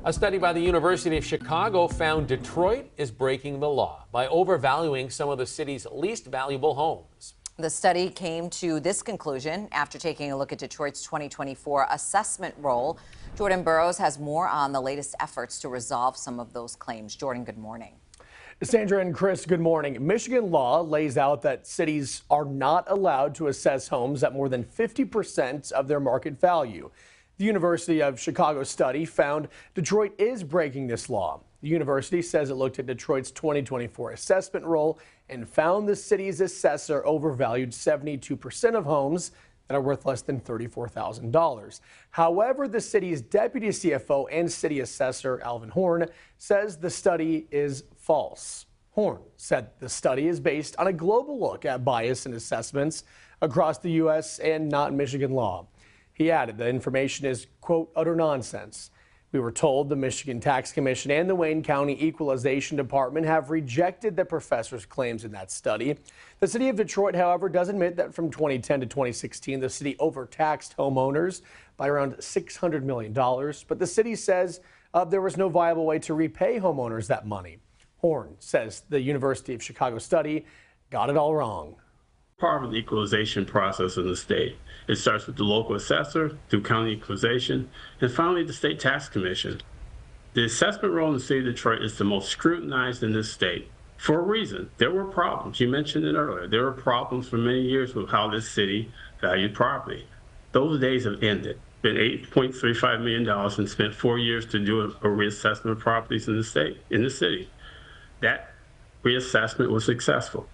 A study by the University of Chicago found Detroit is breaking the law by overvaluing some of the city's least valuable homes. The study came to this conclusion after taking a look at Detroit's 2024 assessment roll. Jordan Burroughs has more on the latest efforts to resolve some of those claims. Jordan, good morning. Sandra and Chris, good morning. Michigan law lays out that cities are not allowed to assess homes at more than 50% of their market value. The University of Chicago study found Detroit is breaking this law. The university says it looked at Detroit's 2024 assessment roll and found the city's assessor overvalued 72% of homes that are worth less than $34,000. However, the city's deputy CFO and city assessor, Alvin Horn, says the study is false. Horn said the study is based on a global look at bias in assessments across the U.S. and not Michigan law. He added the information is, quote, utter nonsense. We were told the Michigan Tax Commission and the Wayne County Equalization Department have rejected the professor's claims in that study. The city of Detroit, however, does admit that from 2010 to 2016, the city overtaxed homeowners by around $600 million. But the city says there was no viable way to repay homeowners that money. Horn says the University of Chicago study got it all wrong. Part of the equalization process in the state. It starts with the local assessor, through county equalization, and finally the state tax commission. The assessment roll in the city of Detroit is the most scrutinized in this state for a reason. There were problems. You mentioned it earlier. There were problems for many years with how this city valued property. Those days have ended. Been $8.35 million and spent 4 years to do a reassessment of properties in the city. That reassessment was successful.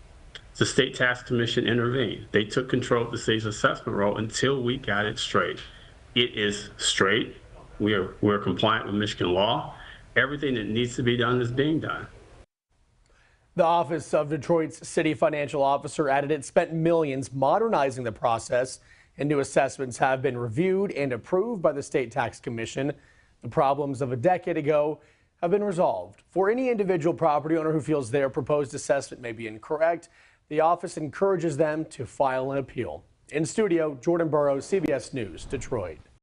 The state tax commission intervened. They took control of the city's assessment roll until we got it straight. It is straight. We're compliant with Michigan law. Everything that needs to be done is being done. The Office of Detroit's city financial officer added it spent millions modernizing the process, and new assessments have been reviewed and approved by the state tax commission. The problems of a decade ago have been resolved. For any individual property owner who feels their proposed assessment may be incorrect, the office encourages them to file an appeal. In studio, Jordan Burroughs, CBS News, Detroit.